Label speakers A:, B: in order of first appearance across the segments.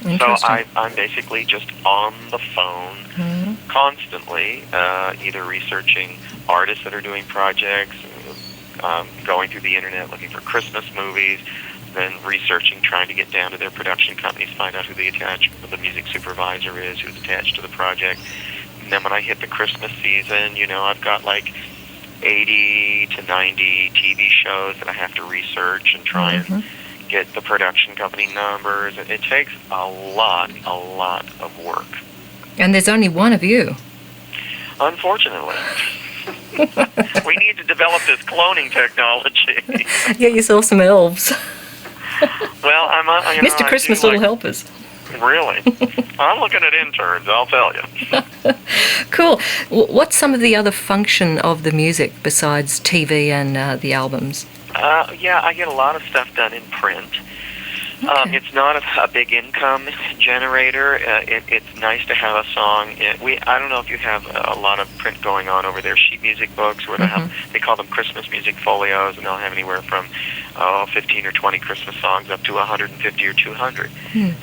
A: So
B: Interesting.
A: I'm basically just on the phone constantly, either researching artists that are doing projects, going through the internet looking for Christmas movies, then researching, trying to get down to their production companies, find out who the music supervisor is, who's attached to the project. And then when I hit the Christmas season, I've got like 80 to 90 TV shows that I have to research and try and get the production company numbers. It takes a lot of work.
B: And there's only one of you.
A: Unfortunately. We need to develop this cloning technology.
B: Get yourself some elves.
A: Well,
B: Mr. Christmas Little Helpers.
A: Really? I'm looking at interns, I'll tell you.
B: Cool. What's some of the other function of the music besides TV and the albums?
A: Yeah, I get a lot of stuff done in print. Okay. It's not a big income generator. It's nice to have a song. I don't know if you have a lot of print going on over there. Sheet music books, where they call them Christmas music folios, and they'll have anywhere from 15 or 20 Christmas songs up to 150 or 200.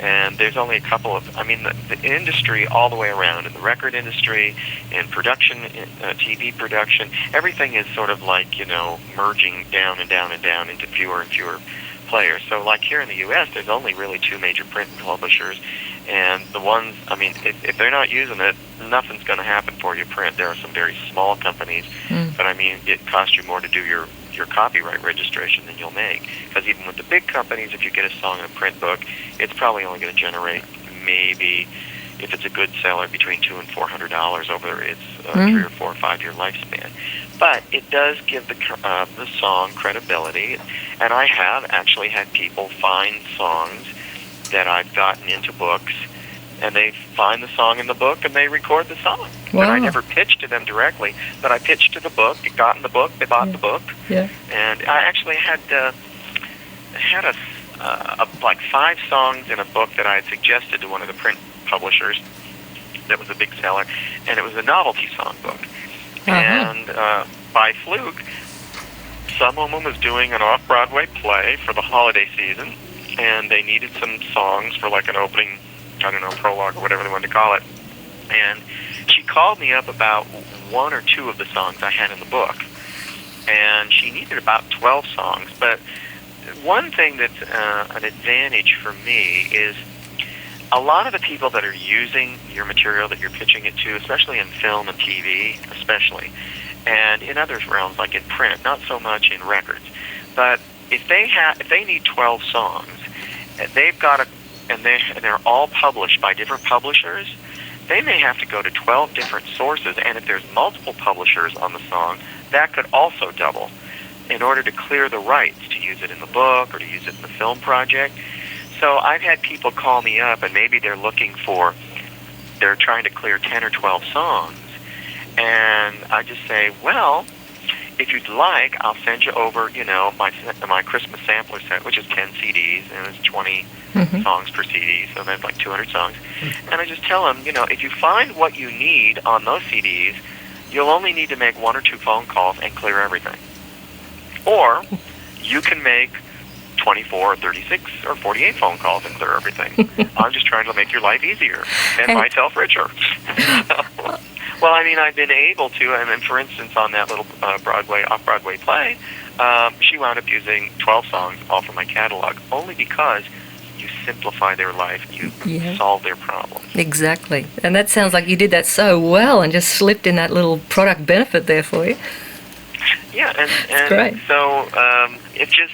A: And there's only a couple of. The industry all the way around, in the record industry, in production, TV production, everything is sort of like merging down and down and down into fewer and fewer players. So like here in the U.S., there's only really two major print publishers, and the ones, if they're not using it, nothing's going to happen for you print. There are some very small companies, but it costs you more to do your copyright registration than you'll make, because even with the big companies, if you get a song in a print book, it's probably only going to generate maybe, if it's a good seller, between $200 and $400 over its 3 or 4 or 5 year lifespan. But it does give the song credibility, and I have actually had people find songs that I've gotten into books, and they find the song in the book and they record the song.
B: Wow.
A: And I never pitched to them directly, but I pitched to the book, it got in the book, they bought the book.
B: Yeah.
A: And I actually had like 5 songs in a book that I had suggested to one of the print publishers that was a big seller, and it was a novelty song book. And by fluke, someone was doing an off-Broadway play for the holiday season, and they needed some songs for like an opening, prologue or whatever they wanted to call it. And she called me up about 1 or 2 of the songs I had in the book, and she needed about 12 songs. But one thing that's an advantage for me is a lot of the people that are using your material that you're pitching it to, especially in film and TV, and in other realms like in print, not so much in records, but if they need 12 songs, they've got and they're all published by different publishers, they may have to go to 12 different sources, and if there's multiple publishers on the song, that could also double in order to clear the rights to use it in the book or to use it in the film project. So I've had people call me up, and maybe they're trying to clear 10 or 12 songs, and I just say, well, if you'd like, I'll send you over, my Christmas sampler set, which is 10 CDs, and it's 20 songs per CD, so that's like 200 songs. And I just tell them, if you find what you need on those CDs, you'll only need to make 1 or 2 phone calls and clear everything. Or you can make 24 or 36 or 48 phone calls and clear everything. I'm just trying to make your life easier and myself richer. Well, I've been able to, and for instance, on that little off-Broadway play, she wound up using 12 songs, all from my catalog, only because you simplify their life, you solve their problems.
B: Exactly. And that sounds like you did that so well and just slipped in that little product benefit there for you.
A: Yeah, and
B: great.
A: So it just,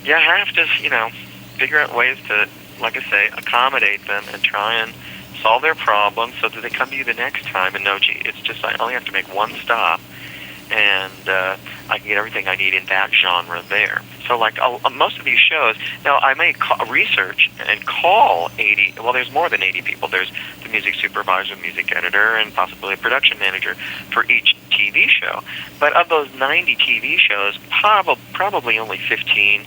A: you have to, figure out ways to, like I say, accommodate them and try and solve their problems so that they come to you the next time and know, gee, it's just I only have to make one stop, and I can get everything I need in that genre there. So like most of these shows, now I may research and call 80, well there's more than 80 people. There's the music supervisor, music editor, and possibly a production manager for each TV show. But of those 90 TV shows, probably only 15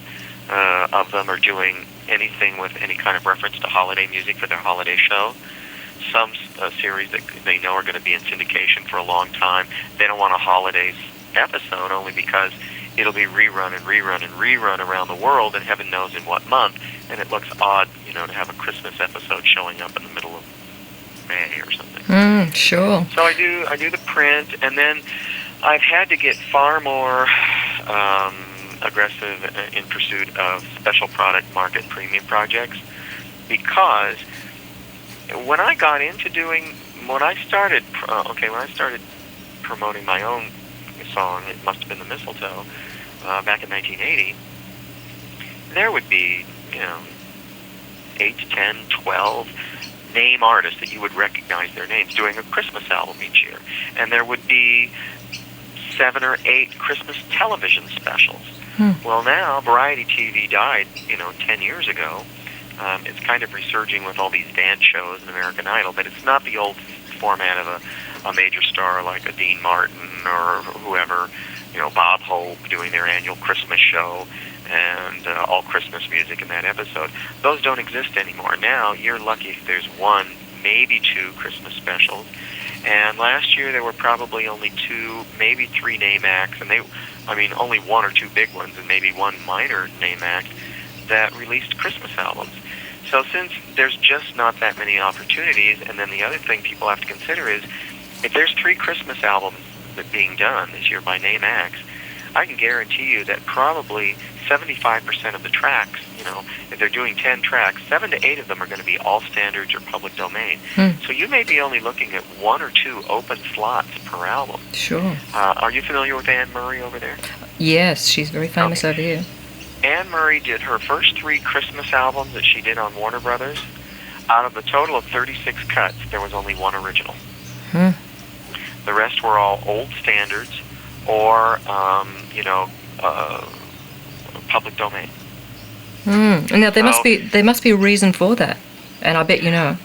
A: of them are doing anything with any kind of reference to holiday music for their holiday show. Some series that they know are going to be in syndication for a long time, they don't want a holidays episode, only because it'll be rerun and rerun and rerun around the world, and heaven knows in what month. And it looks odd, to have a Christmas episode showing up in the middle of May or something.
B: Sure.
A: So I do the print, and then I've had to get far more aggressive in pursuit of special product market premium projects, because when I started promoting my own song, it must have been the Mistletoe, back in 1980, there would be 8, 10, 12 name artists that you would recognize their names doing a Christmas album each year. And there would be 7 or 8 Christmas television specials. Well, now Variety TV died, 10 years ago. It's kind of resurging with all these dance shows and American Idol, but it's not the old format of a major star like a Dean Martin or whoever, Bob Hope doing their annual Christmas show and all Christmas music in that episode. Those don't exist anymore. Now you're lucky if there's 1, maybe 2 Christmas specials. And last year there were probably only 2, maybe 3 name acts, and only 1 or 2 big ones and maybe 1 minor name act that released Christmas albums. So since there's just not that many opportunities, and then the other thing people have to consider is if there's 3 Christmas albums that being done this year by name acts, I can guarantee you that probably 75% of the tracks, if they're doing 10 tracks, 7 to 8 of them are going to be all standards or public domain. So you may be only looking at 1 or 2 open slots per album.
B: Sure.
A: Are you familiar with Anne Murray over there?
B: Yes, she's very famous over here.
A: Anne Murray did her first 3 Christmas albums that she did on Warner Brothers. Out of the total of 36 cuts, there was only 1 original. The rest were all old standards or, public domain.
B: Now there must be a reason for that, and I bet you know.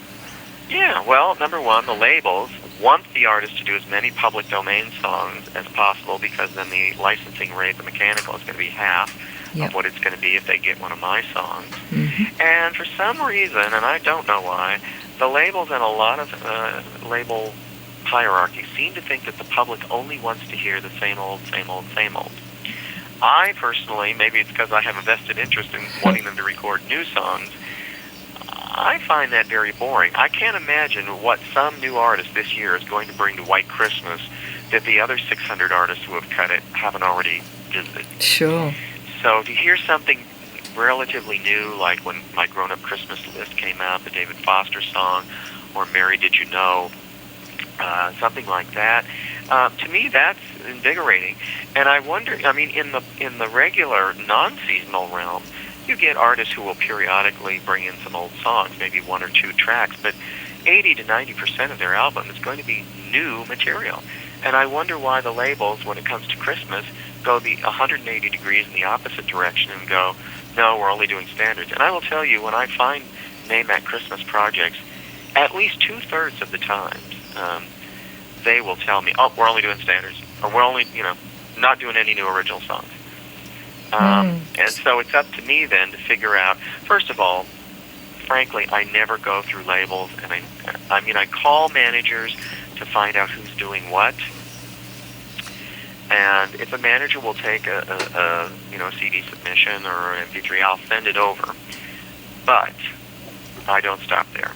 A: Yeah, well, number one, the labels want the artist to do as many public domain songs as possible, because then the licensing rate, the mechanical, is going to be half of what it's going to be if they get one of my songs. And for some reason, and I don't know why, the labels and a lot of label hierarchy seem to think that the public only wants to hear the same old, same old, same old. I personally, maybe it's because I have a vested interest in wanting them to record new songs, I find that very boring. I can't imagine what some new artist this year is going to bring to White Christmas that the other 600 artists who have cut it haven't already visited.
B: Sure.
A: So to hear something relatively new, like when my Grown Up Christmas List came out, the David Foster song, or Mary Did You Know, something like that, to me that's invigorating. And I wonder, in the regular non-seasonal realm, you get artists who will periodically bring in some old songs, maybe 1 or 2 tracks, but 80 to 90% of their album is going to be new material. And I wonder why the labels, when it comes to Christmas, go the 180 degrees in the opposite direction and go, no, we're only doing standards. And I will tell you, when I find name at Christmas projects, at least 2/3 of the times, they will tell me, oh, we're only doing standards, or we're only, not doing any new original songs. And so it's up to me then to figure out, first of all, frankly, I never go through labels, and I call managers to find out who's doing what. And if a manager will take a CD submission or an MP3, I'll send it over. But I don't stop there.